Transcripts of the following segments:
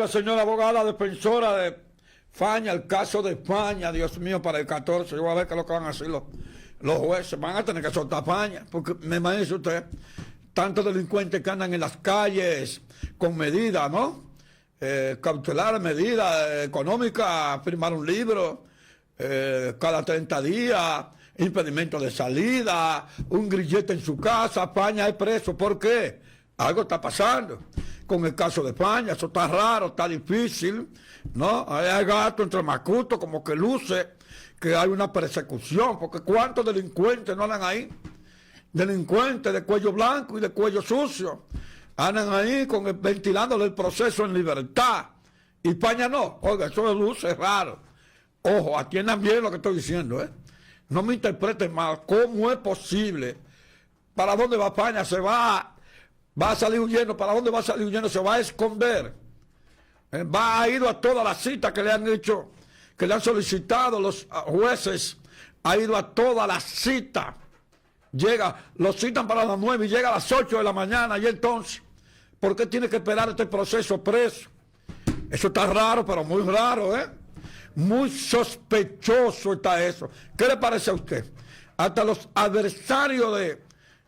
Señora abogada, defensora de Faña, el caso de Faña, Dios mío, para el 14, yo voy a ver qué es lo que van a hacer los jueces, van a tener que soltar Faña, porque me imagínese usted, tantos delincuentes que andan en las calles con medidas, ¿no? Cautelares, medidas económicas, firmar un libro, cada 30 días, impedimento de salida, un grillete en su casa, Faña es preso, ¿por qué? Algo está pasando con el caso de Faña, eso está raro, está difícil, ¿no? Hay gato entre Macuto, como que luce que hay una persecución, porque ¿cuántos delincuentes no andan ahí? Delincuentes de cuello blanco y de cuello sucio, andan ahí ventilándole el proceso en libertad, y Faña no. Oiga, eso de luce es raro. Ojo, atiendan bien lo que estoy diciendo, ¿eh? No me interpreten mal. ¿Cómo es posible? ¿Para dónde va Faña? Va a salir huyendo. ¿Para dónde va a salir huyendo? Se va a esconder. Va a ir a todas las citas que le han hecho, que le han solicitado los jueces. Ha ido a todas las citas. Lo citan para las 9 y llega a las 8 de la mañana. Y entonces, ¿por qué tiene que esperar este proceso preso? Eso está raro, pero muy raro, ¿eh? Muy sospechoso está eso. ¿Qué le parece a usted? Hasta los adversarios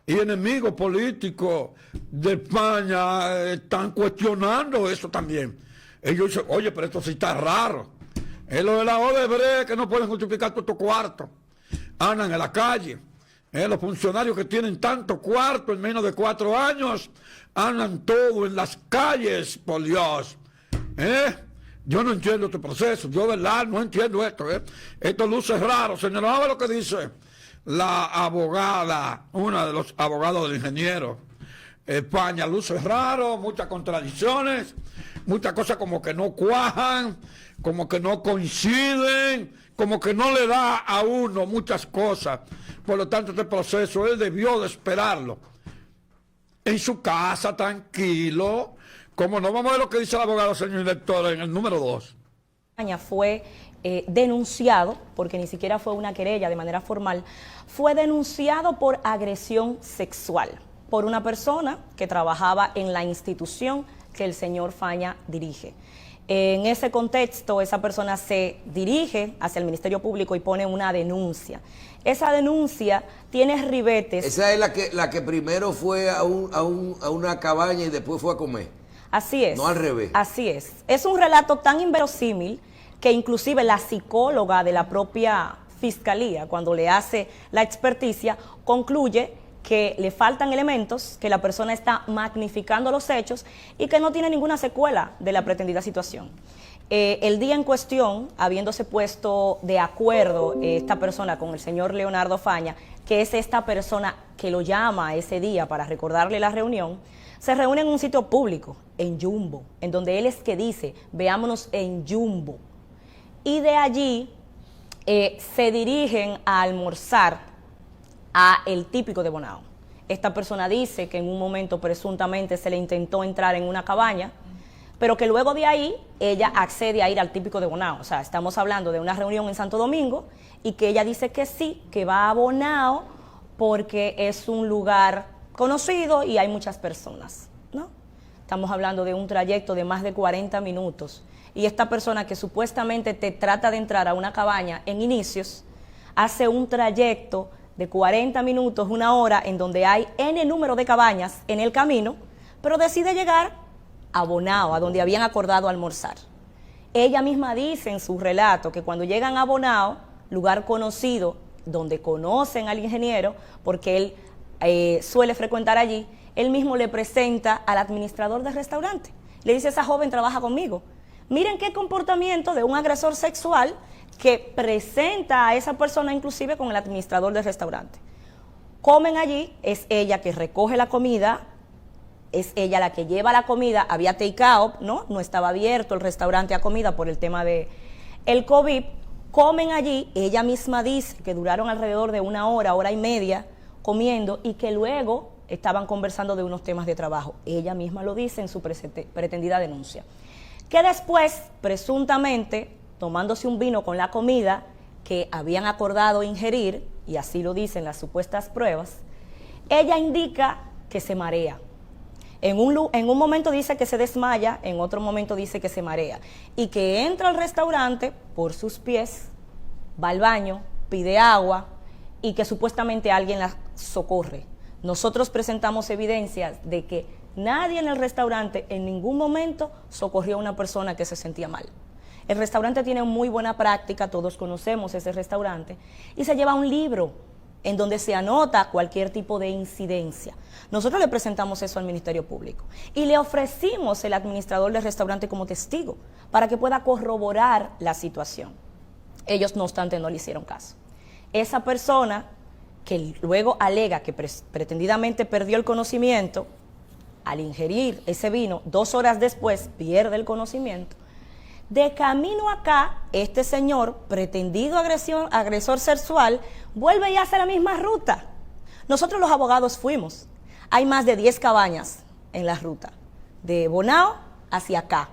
y enemigos políticos de España están cuestionando eso también. Ellos dicen, oye, pero esto sí está raro. Es lo de la Odebrecht, que no pueden justificar todo estos cuartos. Andan en la calle. Los funcionarios que tienen tanto cuarto en menos de 4 años, andan todo en las calles, por Dios. Yo no entiendo este proceso. Yo, de verdad, no entiendo esto. Esto luce raro. Señora, ¿sabe lo que dice la abogada, una de los abogados del ingeniero? España luce raro, muchas contradicciones, muchas cosas como que no cuajan, como que no coinciden, como que no le da a uno muchas cosas. Por lo tanto, este proceso él debió de esperarlo en su casa, tranquilo. Como no, vamos a ver lo que dice el abogado, señor director, en el número 2. Fue denunciado, porque ni siquiera fue una querella de manera formal, fue denunciado por agresión sexual por una persona que trabajaba en la institución que el señor Faña dirige. En ese contexto, esa persona se dirige hacia el Ministerio Público y pone una denuncia. Esa denuncia tiene ribetes. Esa es la que primero fue a una cabaña y después fue a comer. Así es. No al revés. Así es. Es un relato tan inverosímil que inclusive la psicóloga de la propia fiscalía, cuando le hace la experticia, concluye que le faltan elementos, que la persona está magnificando los hechos y que no tiene ninguna secuela de la pretendida situación. El día en cuestión, habiéndose puesto de acuerdo esta persona con el señor Leonardo Faña, que es esta persona que lo llama ese día para recordarle la reunión, se reúne en un sitio público, en Jumbo, en donde él es que dice, veámonos en Jumbo. Y de allí se dirigen a almorzar a El Típico de Bonao. Esta persona dice que en un momento presuntamente se le intentó entrar en una cabaña, pero que luego de ahí ella accede a ir al Típico de Bonao. O sea, estamos hablando de una reunión en Santo Domingo y que ella dice que sí, que va a Bonao porque es un lugar conocido y hay muchas personas, ¿no? Estamos hablando de un trayecto de más de 40 minutos y esta persona que supuestamente te trata de entrar a una cabaña en inicios, hace un trayecto de 40 minutos, 1 hora, en donde hay N número de cabañas en el camino, pero decide llegar a Bonao, a donde habían acordado almorzar. Ella misma dice en su relato que cuando llegan a Bonao, lugar conocido, donde conocen al ingeniero, porque él suele frecuentar allí, él mismo le presenta al administrador del restaurante. Le dice, esa joven trabaja conmigo. Miren qué comportamiento de un agresor sexual que presenta a esa persona inclusive con el administrador del restaurante. Comen allí, es ella que recoge la comida, es ella la que lleva la comida, había take-out, no estaba abierto el restaurante a comida por el tema de el COVID. Comen allí, ella misma dice que duraron alrededor de 1 hora, 1 hora y media, comiendo y que luego estaban conversando de unos temas de trabajo. Ella misma lo dice en su pretendida denuncia. Que después, presuntamente, tomándose un vino con la comida que habían acordado ingerir, y así lo dicen las supuestas pruebas, ella indica que se marea. En un momento dice que se desmaya, en otro momento dice que se marea. Y que entra al restaurante por sus pies, va al baño, pide agua y que supuestamente alguien la socorre. Nosotros presentamos evidencias de que nadie en el restaurante en ningún momento socorrió a una persona que se sentía mal. El restaurante tiene muy buena práctica, todos conocemos ese restaurante, y se lleva un libro en donde se anota cualquier tipo de incidencia. Nosotros le presentamos eso al Ministerio Público y le ofrecimos el administrador del restaurante como testigo para que pueda corroborar la situación. Ellos, no obstante, no le hicieron caso. Esa persona que luego alega que pretendidamente perdió el conocimiento, al ingerir ese vino, 2 horas después pierde el conocimiento. De camino acá, este señor, pretendido agresor sexual, vuelve y hace la misma ruta. Nosotros los abogados fuimos. Hay más de 10 cabañas en la ruta, de Bonao hacia acá,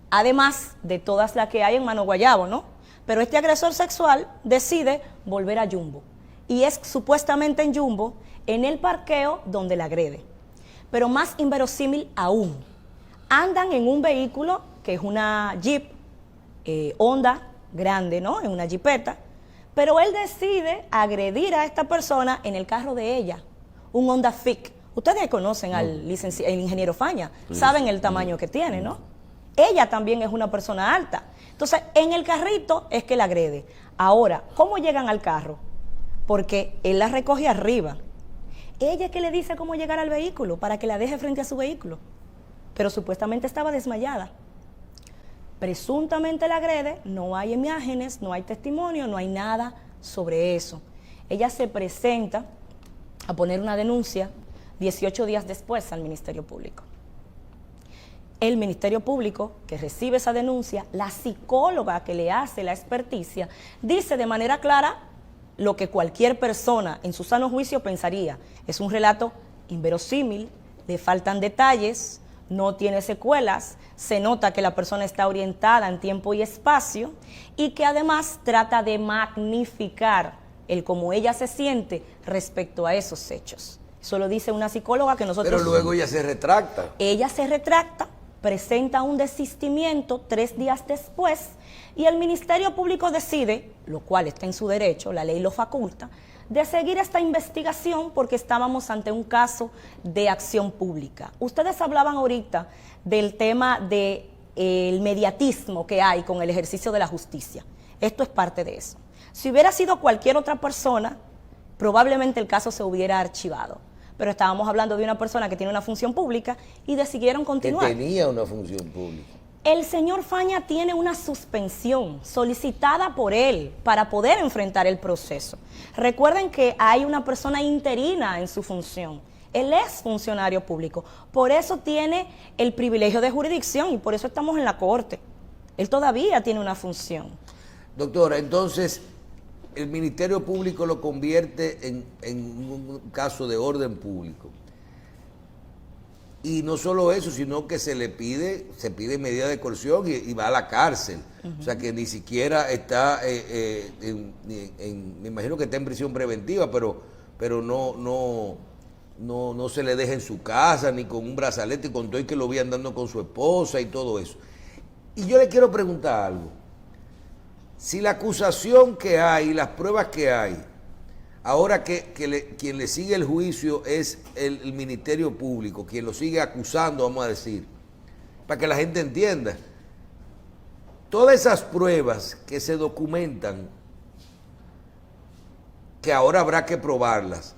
además de todas las que hay en Mano Guayabo, ¿no? Pero este agresor sexual decide volver a Jumbo. Y es supuestamente en Jumbo, en el parqueo donde la agrede. Pero más inverosímil aún, andan en un vehículo que es una Jeep, Honda grande, ¿no? En una jipeta, pero él decide agredir a esta persona en el carro de ella, un Honda Fit. Ustedes conocen al ingeniero Faña, saben el tamaño que tiene, ¿no? Ella también es una persona alta. Entonces, en el carrito es que la agrede. Ahora, ¿cómo llegan al carro? Porque él la recoge arriba. Ella es que le dice cómo llegar al vehículo para que la deje frente a su vehículo. Pero supuestamente estaba desmayada. Presuntamente la agrede, no hay imágenes, no hay testimonio, no hay nada sobre eso. Ella se presenta a poner una denuncia 18 días después al Ministerio Público. El Ministerio Público, que recibe esa denuncia, la psicóloga que le hace la experticia, dice de manera clara lo que cualquier persona en su sano juicio pensaría. Es un relato inverosímil, le faltan detalles, no tiene secuelas, se nota que la persona está orientada en tiempo y espacio y que además trata de magnificar el cómo ella se siente respecto a esos hechos. Eso lo dice una psicóloga que nosotros... Pero luego ella se retracta. Ella se retracta, presenta un desistimiento 3 días después y el Ministerio Público decide, lo cual está en su derecho, la ley lo faculta, de seguir esta investigación porque estábamos ante un caso de acción pública. Ustedes hablaban ahorita del tema del mediatismo que hay con el ejercicio de la justicia. Esto es parte de eso. Si hubiera sido cualquier otra persona, probablemente el caso se hubiera archivado. Pero estábamos hablando de una persona que tiene una función pública y decidieron continuar. Que tenía una función pública. El señor Faña tiene una suspensión solicitada por él para poder enfrentar el proceso. Recuerden que hay una persona interina en su función. Él es funcionario público. Por eso tiene el privilegio de jurisdicción y por eso estamos en la corte. Él todavía tiene una función. Doctora, entonces, el Ministerio Público lo convierte en un caso de orden público. Y no solo eso, sino que se pide medida de coerción y va a la cárcel. O sea que ni siquiera está, me imagino que está en prisión preventiva, pero no se le deja en su casa, ni con un brazalete, con todo y que lo vi andando con su esposa y todo eso. Y yo le quiero preguntar algo. Si la acusación que hay, las pruebas que hay, ahora quien le sigue el juicio es el Ministerio Público, quien lo sigue acusando, vamos a decir, para que la gente entienda. Todas esas pruebas que se documentan, que ahora habrá que probarlas,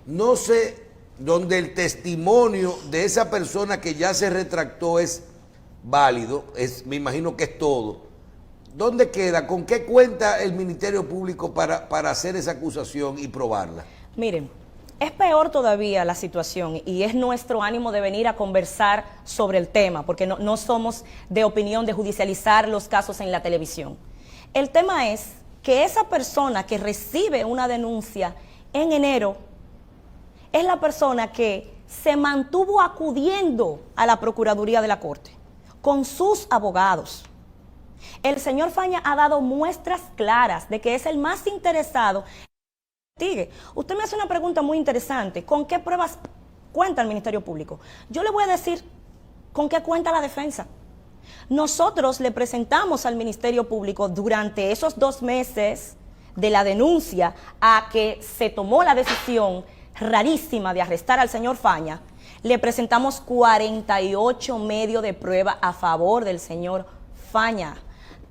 no sé, donde el testimonio de esa persona que ya se retractó es válido, me imagino que es todo. ¿Dónde queda? ¿Con qué cuenta el Ministerio Público para hacer esa acusación y probarla? Miren, es peor todavía la situación y es nuestro ánimo de venir a conversar sobre el tema, porque no somos de opinión de judicializar los casos en la televisión. El tema es que esa persona que recibe una denuncia en enero es la persona que se mantuvo acudiendo a la Procuraduría de la Corte con sus abogados. El señor Faña ha dado muestras claras de que es el más interesado. Usted me hace una pregunta muy interesante. ¿Con qué pruebas cuenta el Ministerio Público? Yo le voy a decir con qué cuenta la defensa. Nosotros le presentamos al Ministerio Público durante esos 2 meses de la denuncia a que se tomó la decisión rarísima de arrestar al señor Faña, le presentamos 48 medios de prueba a favor del señor Faña,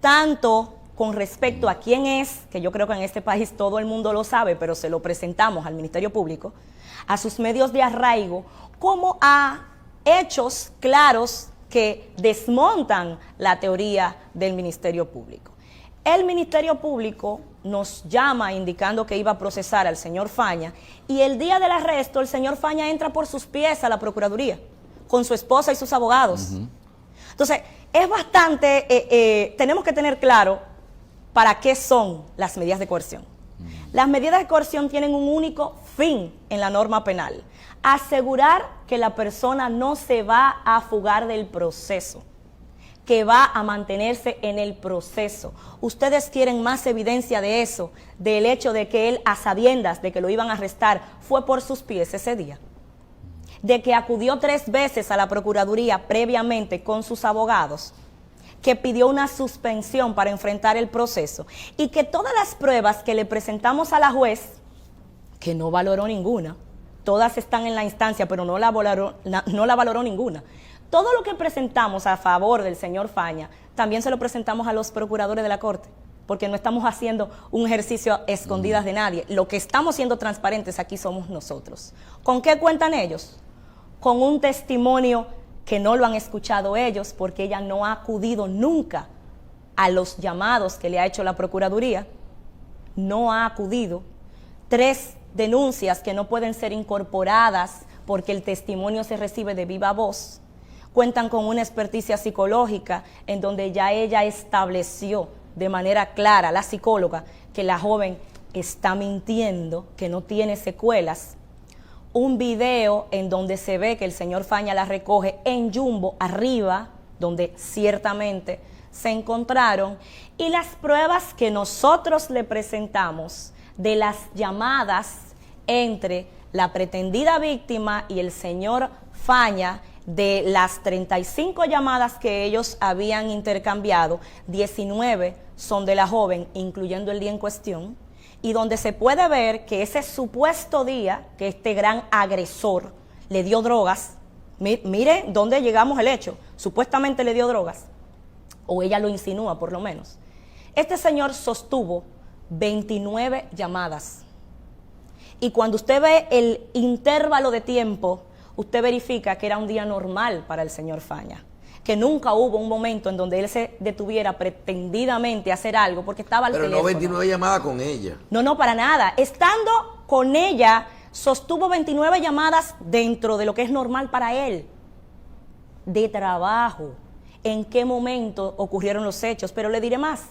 tanto con respecto a quién es, que yo creo que en este país todo el mundo lo sabe, pero se lo presentamos al Ministerio Público, a sus medios de arraigo, como a hechos claros que desmontan la teoría del Ministerio Público. El Ministerio Público nos llama indicando que iba a procesar al señor Faña y el día del arresto el señor Faña entra por sus pies a la Procuraduría con su esposa y sus abogados. Entonces, es bastante, tenemos que tener claro para qué son las medidas de coerción. Las medidas de coerción tienen un único fin en la norma penal: asegurar que la persona no se va a fugar del proceso, que va a mantenerse en el proceso. Ustedes quieren más evidencia de eso, del hecho de que él, a sabiendas de que lo iban a arrestar, fue por sus pies ese día, de que acudió 3 veces a la Procuraduría previamente con sus abogados, que pidió una suspensión para enfrentar el proceso y que todas las pruebas que le presentamos a la juez, que no valoró ninguna, todas están en la instancia, pero no la valoró ninguna. Todo lo que presentamos a favor del señor Faña, también se lo presentamos a los procuradores de la Corte, porque no estamos haciendo un ejercicio a escondidas de nadie. Lo que estamos siendo transparentes aquí somos nosotros. ¿Con qué cuentan ellos? Con un testimonio que no lo han escuchado ellos, porque ella no ha acudido nunca a los llamados que le ha hecho la Procuraduría. No ha acudido. 3 denuncias que no pueden ser incorporadas porque el testimonio se recibe de viva voz. Cuentan con una experticia psicológica en donde ya ella estableció de manera clara, la psicóloga, que la joven está mintiendo, que no tiene secuelas. Un video en donde se ve que el señor Faña la recoge en Jumbo, arriba, donde ciertamente se encontraron, y las pruebas que nosotros le presentamos de las llamadas entre la pretendida víctima y el señor Faña. De las 35 llamadas que ellos habían intercambiado, 19 son de la joven, incluyendo el día en cuestión, y donde se puede ver que ese supuesto día que este gran agresor le dio drogas, mire dónde llegamos el hecho, supuestamente le dio drogas, o ella lo insinúa por lo menos. Este señor sostuvo 29 llamadas, y cuando usted ve el intervalo de tiempo, usted verifica que era un día normal para el señor Faña, que nunca hubo un momento en donde él se detuviera pretendidamente a hacer algo porque estaba al teléfono. Pero no 29 llamadas con ella. No, para nada. Estando con ella, sostuvo 29 llamadas dentro de lo que es normal para él, de trabajo. ¿En qué momento ocurrieron los hechos? Pero le diré más.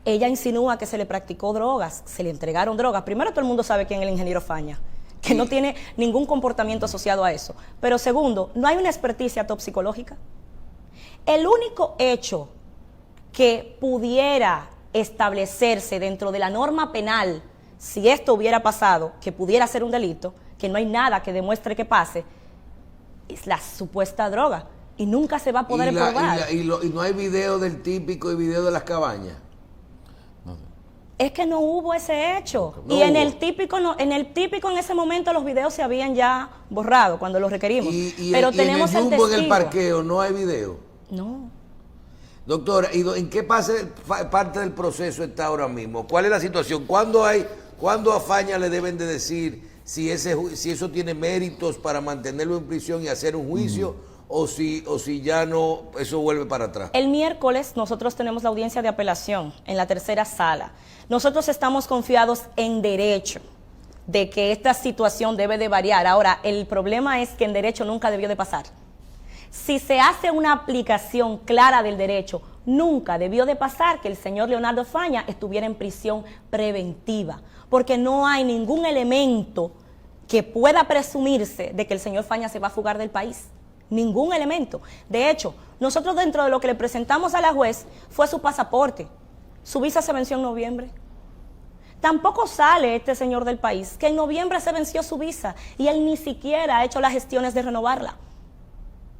Ella insinúa que se le practicó drogas, se le entregaron drogas. Primero, todo el mundo sabe quién es el ingeniero Faña, que no tiene ningún comportamiento asociado a eso. Pero segundo, no hay una experticia toxicológica. El único hecho que pudiera establecerse dentro de la norma penal, si esto hubiera pasado, que pudiera ser un delito, que no hay nada que demuestre que pase, es la supuesta droga. Y nunca se va a poder probar. Y no hay video del típico y video de las cabañas. Es que no hubo ese hecho. No y hubo. en el típico en ese momento los videos se habían ya borrado cuando los requerimos. Pero tenemos en el Jumbo, en el testigo. parqueo, no hay video. No. Doctora, ¿en qué parte del proceso está ahora mismo? ¿Cuál es la situación? ¿Cuándo a Faña le deben de decir si eso tiene méritos para mantenerlo en prisión y hacer un juicio? O si ya no, eso vuelve para atrás. El miércoles nosotros tenemos la audiencia de apelación en la 3ª sala. Nosotros estamos confiados en derecho de que esta situación debe de variar. Ahora, el problema es que en derecho nunca debió de pasar. Si se hace una aplicación clara del derecho, nunca debió de pasar que el señor Leonardo Faña estuviera en prisión preventiva, porque no hay ningún elemento que pueda presumirse de que el señor Faña se va a fugar del país. Ningún elemento. De hecho, nosotros dentro de lo que le presentamos a la juez fue su pasaporte. Su visa se venció en noviembre. Tampoco sale este señor del país, que en noviembre se venció su visa y él ni siquiera ha hecho las gestiones de renovarla.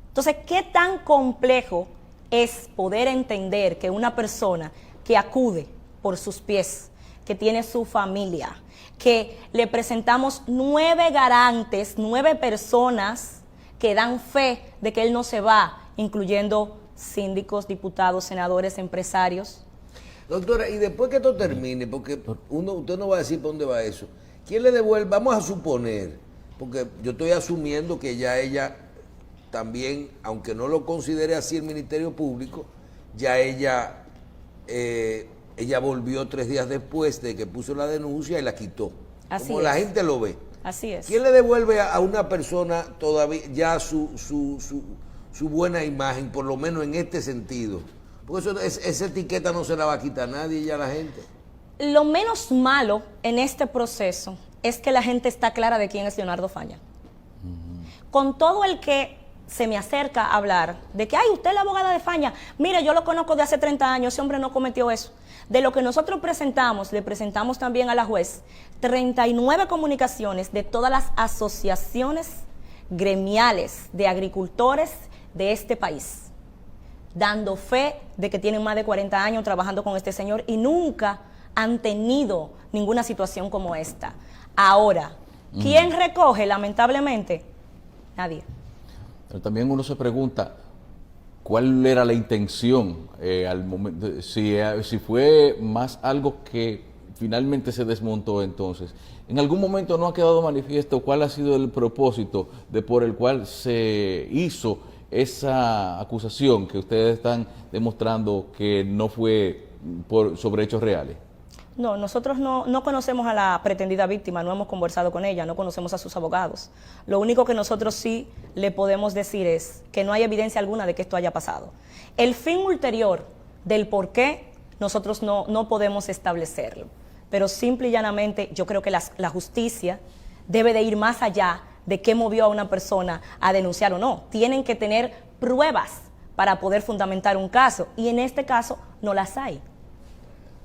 Entonces, ¿qué tan complejo es poder entender que una persona que acude por sus pies, que tiene su familia, que le presentamos 9 garantes, 9 personas que dan fe de que él no se va, incluyendo síndicos, diputados, senadores, empresarios? Doctora, y después que esto termine, porque usted no va a decir para dónde va eso, ¿quién le devuelve? Vamos a suponer, porque yo estoy asumiendo que ya ella también, aunque no lo considere así el Ministerio Público, ya ella volvió 3 días después de que puso la denuncia y la quitó. Así Como es. la gente lo ve. Así es. ¿Quién le devuelve a una persona todavía ya su buena imagen, por lo menos en este sentido? Porque esa etiqueta no se la va a quitar nadie ya a la gente. Lo menos malo en este proceso es que la gente está clara de quién es Leonardo Faña. Con todo el que se me acerca a hablar de que, ay, usted es la abogada de Faña, mire, yo lo conozco de hace 30 años, ese hombre no cometió eso. De lo que nosotros presentamos, le presentamos también a la juez 39 comunicaciones de todas las asociaciones gremiales de agricultores de este país, dando fe de que tienen más de 40 años trabajando con este señor y nunca han tenido ninguna situación como esta. Ahora, ¿quién recoge? Lamentablemente, nadie. Pero también uno se pregunta cuál era la intención al momento, si fue más algo que finalmente se desmontó entonces. En algún momento no ha quedado manifiesto cuál ha sido el propósito por el cual se hizo esa acusación que ustedes están demostrando que no fue sobre hechos reales. No, nosotros no conocemos a la pretendida víctima, no hemos conversado con ella, no conocemos a sus abogados. Lo único que nosotros sí le podemos decir es que no hay evidencia alguna de que esto haya pasado. El fin ulterior del por qué, nosotros no podemos establecerlo. Pero simple y llanamente yo creo que la justicia debe de ir más allá de qué movió a una persona a denunciar o no. Tienen que tener pruebas para poder fundamentar un caso y en este caso no las hay.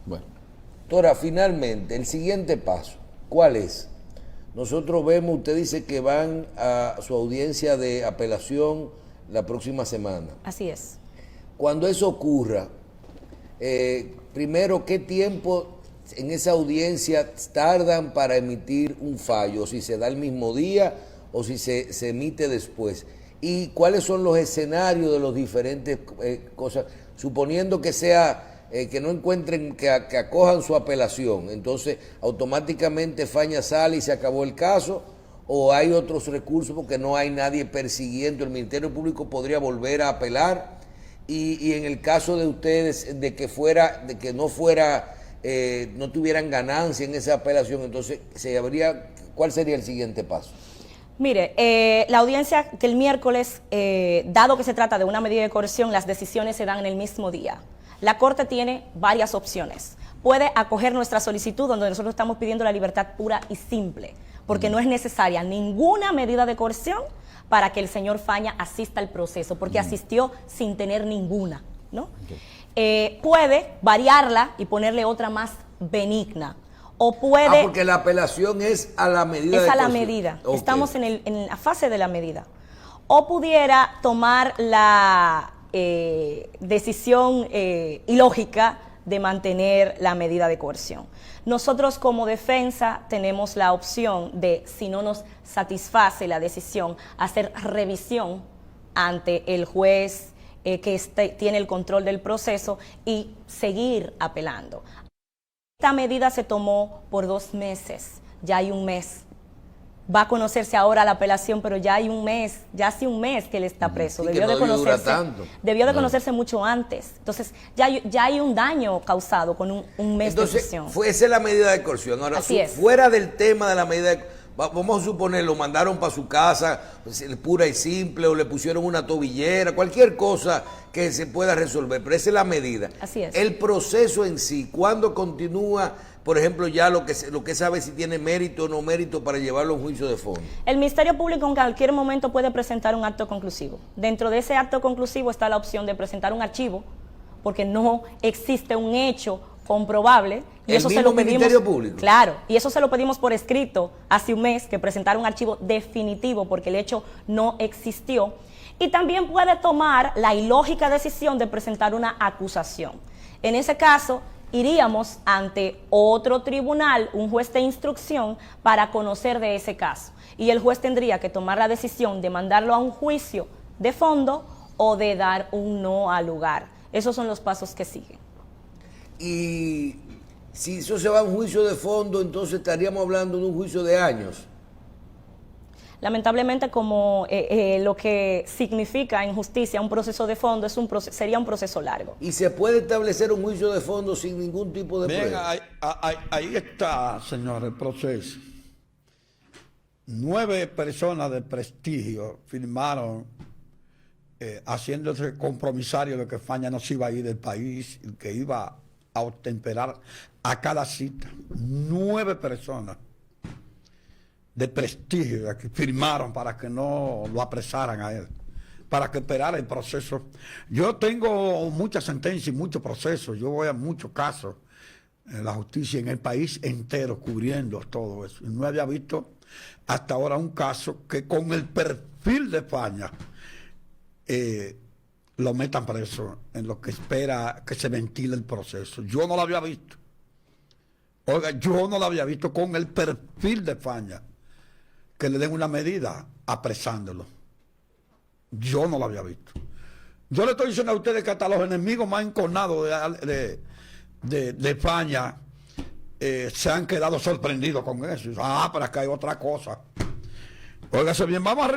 Bueno. Doctora, finalmente, el siguiente paso, ¿cuál es? Nosotros vemos, usted dice que van a su audiencia de apelación la próxima semana. Así es. Cuando eso ocurra, primero, ¿qué tiempo en esa audiencia tardan para emitir un fallo? Si se da el mismo día o si se emite después. ¿Y cuáles son los escenarios de los diferentes cosas? Suponiendo que sea... que no encuentren, que acojan su apelación, entonces automáticamente Faña sale y se acabó el caso, o hay otros recursos porque no hay nadie persiguiendo, el Ministerio Público podría volver a apelar, y en el caso de ustedes, de que no tuvieran ganancia en esa apelación, entonces ¿cuál sería el siguiente paso? Mire, la audiencia del miércoles, dado que se trata de una medida de coerción, las decisiones se dan en el mismo día. La Corte tiene varias opciones. Puede acoger nuestra solicitud donde nosotros estamos pidiendo la libertad pura y simple, porque no es necesaria ninguna medida de coerción para que el señor Faña asista al proceso, porque asistió sin tener ninguna, ¿no? Okay. Puede variarla y ponerle otra más benigna. O puede... porque la apelación es a la medida de coerción. Es a la medida. Okay. Estamos en la fase de la medida. O pudiera tomar la... decisión ilógica de mantener la medida de coerción. Nosotros como defensa tenemos la opción de, si no nos satisface la decisión, hacer revisión ante el juez que tiene el control del proceso y seguir apelando. Esta medida se tomó por 2 meses, ya hay 1 mes. Va a conocerse ahora la apelación, pero ya hay 1 mes, ya hace 1 mes que él está preso. Sí, debió de conocerse mucho antes. Entonces, ya hay un daño causado con un mes de prisión. Esa es la medida de coerción. Ahora, fuera del tema de la medida de vamos a suponer, lo mandaron para su casa, pura y simple, o le pusieron una tobillera, cualquier cosa que se pueda resolver, pero esa es la medida. Así es. El proceso en sí, ¿cuándo continúa? Por ejemplo, ya lo que sabe si tiene mérito o no mérito para llevarlo a un juicio de fondo. El Ministerio Público en cualquier momento puede presentar un acto conclusivo. Dentro de ese acto conclusivo está la opción de presentar un archivo, porque no existe un hecho comprobable, y ¿El eso se mismo lo pedimos, Ministerio Público? claro, y eso se lo pedimos por escrito hace un mes, que presentara un archivo definitivo porque el hecho no existió, y también puede tomar la ilógica decisión de presentar una acusación. En ese caso, iríamos ante otro tribunal, un juez de instrucción, para conocer de ese caso, y el juez tendría que tomar la decisión de mandarlo a un juicio de fondo o de dar un no al lugar. Esos son los pasos que siguen. Y si eso se va a un juicio de fondo, entonces estaríamos hablando de un juicio de años. Lamentablemente, como lo que significa en justicia un proceso de fondo sería un proceso largo. ¿Y se puede establecer un juicio de fondo sin ningún tipo de Bien, prueba? ahí está, señor, el proceso. 9 personas de prestigio firmaron haciéndose compromisario de que Faña no se iba a ir del país y que iba a obtemperar a cada cita. 9 personas de prestigio que firmaron para que no lo apresaran a él, para que esperara el proceso. Yo tengo muchas sentencias y muchos procesos, yo voy a muchos casos en la justicia en el país entero cubriendo todo eso. Y no había visto hasta ahora un caso que con el perfil de Faña lo metan preso en lo que espera que se ventile el proceso. Yo no lo había visto. Oiga, yo no lo había visto con el perfil de Faña, que le den una medida apresándolo. Yo no lo había visto. Yo le estoy diciendo a ustedes que hasta los enemigos más enconados de Faña se han quedado sorprendidos con eso. Pero acá hay otra cosa. Óigase bien, vamos a